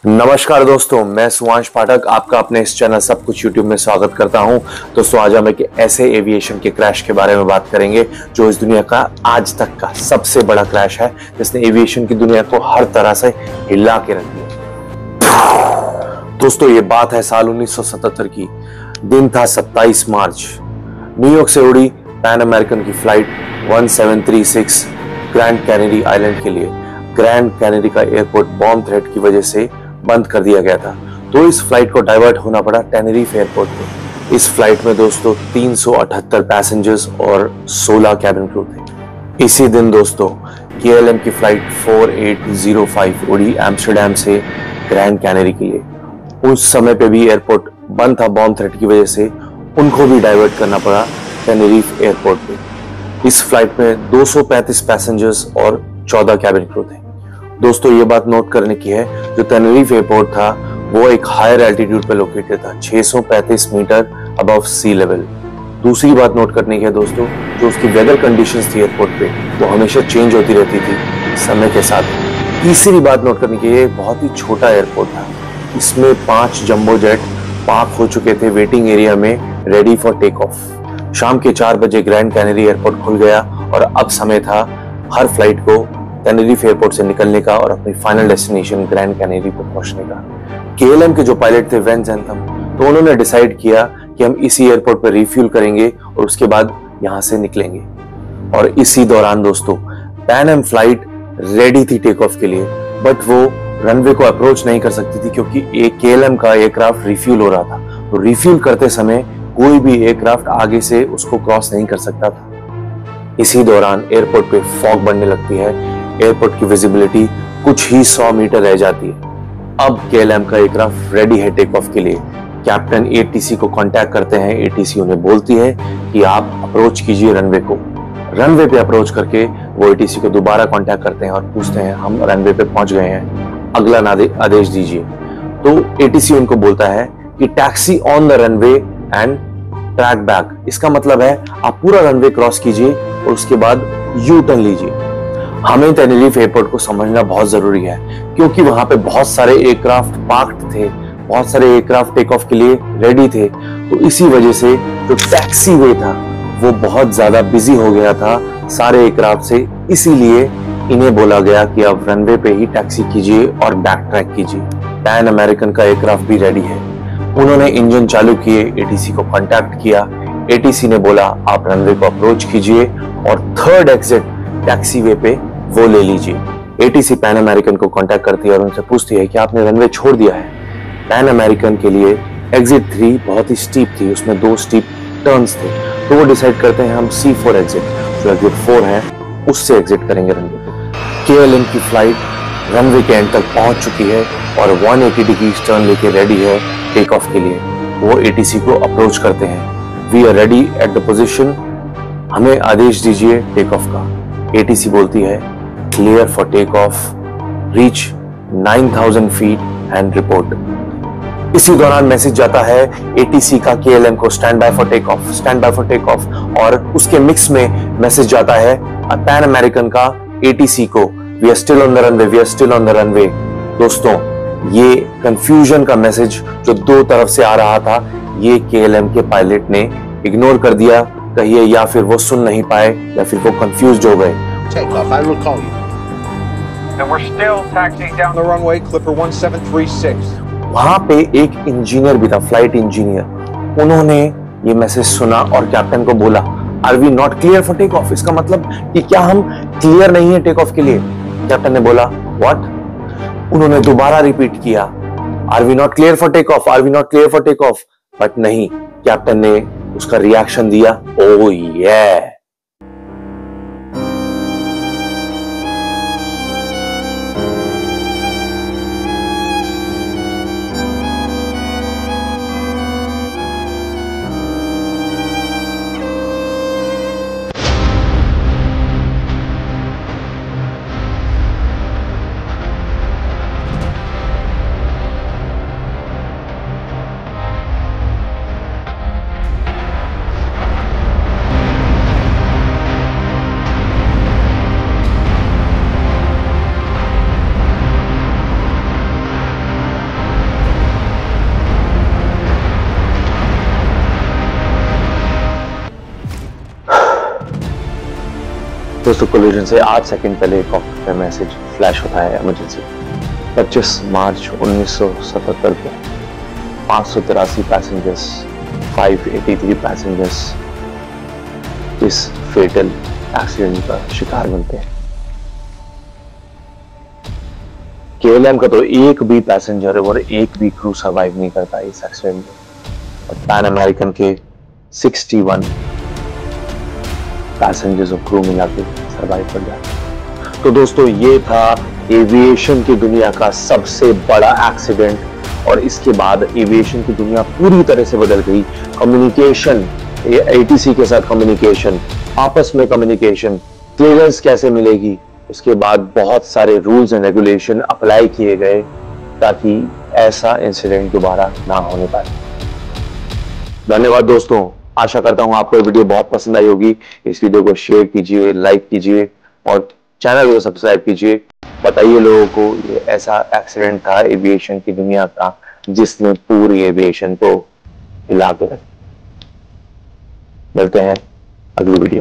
नमस्कार दोस्तों, मैं सुभाष पाठक आपका अपने इस चैनल सब कुछ यूट्यूब में स्वागत करता हूं। दोस्तों, आज हम एक ऐसे एविएशन के क्रैश के बारे में बात करेंगे जो इस दुनिया का आज तक का सबसे बड़ा क्रैश है, जिसने एविएशन की दुनिया को हर तरह से हिला के रख दिया। दोस्तों, ये बात है साल 1977 की। दिन था 27 मार्च। न्यूयॉर्क से उड़ी पैन अमेरिकन की फ्लाइट 1736 ग्रैंड कैनेडी आइलैंड के लिए। ग्रैंड कैनेडी का एयरपोर्ट बॉम्ब थ्रेट की वजह से बंद कर दिया गया था, तो इस फ्लाइट को डाइवर्ट होना पड़ा टेनेरिफ एयरपोर्ट पे। इस फ्लाइट में दोस्तों 378 पैसेंजर्स और 16 कैबिन क्रू थे। इसी दिन दोस्तों KLM की फ्लाइट 4805 उड़ी एम्स्टर्डम से ग्रैंड कैनेडी के लिए। उस समय पे भी एयरपोर्ट बंद था बॉम्ब थ्रेट की वजह से, उनको भी डाइवर्ट करना पड़ा टेनेरिफ एयरपोर्ट पे। इस फ्लाइट में 235 पैसेंजर्स और 14 कैबिन क्रू थे। दोस्तों, ये बात नोट करने की है, जो टेनेरिफ एयरपोर्ट था वो एक हायर एल्टीट्यूड पे लोकेटेड था, 635 मीटर अबव सी लेवल। दूसरी बात नोट करने की है दोस्तों, जो उसकी वेदर कंडीशंस थी एयरपोर्ट पे वो हमेशा चेंज होती रहती थी समय के साथ। तीसरी बात नोट करने की है, बहुत ही छोटा एयरपोर्ट था। इसमें 5 जंबो जेट पार्क हो चुके थे वेटिंग एरिया में, रेडी फॉर टेक ऑफ। शाम के 4 बजे ग्रैंड कैनेडी एयरपोर्ट खुल गया और अब समय था हर फ्लाइट को टेनेरिफ एयरपोर्ट से निकलने का और अपनी फाइनल डेस्टिनेशन ग्रैंड कैनेडी पर पहुंचने का। KLM के जो पायलट थे वेन ज़ेनथम, तो उन्होंने डिसाइड किया कि हम इसी एयरपोर्ट पर रिफ्यूल करेंगे और उसके बाद यहां से निकलेंगे। और इसी दौरान दोस्तों पैन एम फ्लाइट रेडी थी टेक ऑफ के लिए, बट वो रनवे को अप्रोच नहीं कर सकती थी क्योंकि एक KLM का एयरक्राफ्ट रिफ्यूल हो रहा था। तो रिफ्यूल करते समय कोई भी एयरक्राफ्ट आगे से उसको क्रॉस नहीं कर सकता था। इसी दौरान एयरपोर्ट पे फॉग बढ़ने लगती है, एयरपोर्ट की विजिबिलिटी कुछ ही 100 मीटर रह जाती है। अब KLM का एयरक्राफ्ट रेडी है टेक ऑफ के लिए। कैप्टन ATC को कांटेक्ट करते हैं। ATC उन्हें बोलती है कि आप अप्रोच कीजिए रनवे को। रनवे पे अप्रोच करके वो ATC को दोबारा कांटेक्ट करते हैं और पूछते हैं, हम रनवे पे पहुंच गए हैं, अगला आदेश दीजिए। तो ATC उनको बोलता है कि taxi on the runway and track back. इसका मतलब है आप पूरा रनवे क्रॉस कीजिए और उसके बाद यू टर्न लीजिए। हमें टेनेरिफ एयरपोर्ट को समझना बहुत जरूरी है क्योंकि वहां पे बहुत सारे एयरक्राफ्ट पार्क्ड थे, बहुत सारे एयरक्राफ्ट टेक ऑफ के लिए रेडी थे। तो इसी वजह से जो टैक्सी वे था वो बहुत ज्यादा बिजी हो गया था सारे एयरक्राफ्ट से, इसीलिए इन्हें बोला गया कि अब रनवे पे ही टैक्सी कीजिए और बैक ट्रैक कीजिए। पैन अमेरिकन का एयरक्राफ्ट भी रेडी है। उन्होंने इंजन चालू किए, ATC को कांटेक्ट किया। ATC ने बोला आप रनवे को अप्रोच कीजिए और थर्ड एग्जिट टैक्सी वे पे वो ले लीजिए। ATC पैन अमेरिकन को कांटेक्ट करती है और उनसे पूछती है कि आपने रनवे छोड़ दिया है। पैन अमेरिकन के लिए एग्जिट 3 बहुत ही स्टीप थी, उसमें 2 स्टीप टर्न्स थे, तो वो डिसाइड करते हैं हम C4 एग्जिट, जो एग्जिट 4 है, उससे एग्जिट करेंगे रनवे पे। KLM की फ्लाइट रनवे के एंड तक पहुंच चुकी है और 180 डिग्री टर्न लेके रेडी है टेक ऑफ के लिए। वो ATC को अप्रोच करते हैं, we are ready at the position, हमें आदेश दीजिए टेक ऑफ का। ATC बोलती है clear for take off, reach 9000 feet and report. इसी दौरान मैसेज जाता है ATC का KLM को stand by for take off, stand by for take off. और उसके मिक्स में मैसेज जाता है पैन अमेरिकन का ATC को, we are still on the runway, we are still on the runway. दोस्तों, ये कंफ्यूजन का मैसेज जो 2 तरफ से आ रहा था, ये KLM के पायलट ने इग्नोर कर दिया, कहिए या फिर वो सुन नहीं पाए या फिर वो कंफ्यूज हो गए। I will call you. And we're still taxiing down The runway, Clipper 1736. वहां पे एक इंजीनियर भी था, फ्लाइट इंजीनियर। उन्होंने ये मैसेज सुना और कैप्टन को बोला, are we not clear for take off? इसका मतलब कि क्या हम क्लियर नहीं है टेक ऑफ के लिए? कैप्टन ने बोला व्हाट? उन्होंने दोबारा रिपीट किया, are we not clear for take off, are we not clear for take off? But नहीं, कैप्टन ने उसका रिएक्शन दिया, ओह ये। दोस्तों कोलिजन से 8 सेकंड पहले कॉकपिट में मैसेज फ्लैश होता है इमरजेंसी। 25 मार्च 1977 को 583 पैसेंजर्स, 583 पैसेंजर्स इस फेटल एक्सीडेंट का शिकार बनते हैं। KLM का तो एक भी पैसेंजर और एक भी क्रू सर्वाइव नहीं करता इस एक्सीडेंट में, और पैन अमेरिकन के 61 पैसेंजर्स और क्रू मिला के सर्वाइव कर जाते। तो दोस्तों ये था एविएशन की दुनिया का सबसे बड़ा एक्सीडेंट, और इसके बाद एविएशन की दुनिया पूरी तरह से बदल गई। कम्युनिकेशन, ATC के साथ कम्युनिकेशन, आपस में कम्युनिकेशन, क्लियरेंस कैसे मिलेगी, उसके बाद बहुत सारे रूल्स एंड रेगुलेशन अप्लाई किए गए ताकि ऐसा इंसिडेंट दोबारा ना होने पाए। धन्यवाद दोस्तों, आशा करता हूं आपको ये वीडियो बहुत पसंद आई होगी। इस वीडियो को शेयर कीजिए, लाइक कीजिए और चैनल को सब्सक्राइब कीजिए। बताइए लोगों को ये ऐसा एक्सीडेंट था एविएशन की दुनिया का जिसने पूरी एविएशन को हिला के रखा। मिलते हैं अगली वीडियो।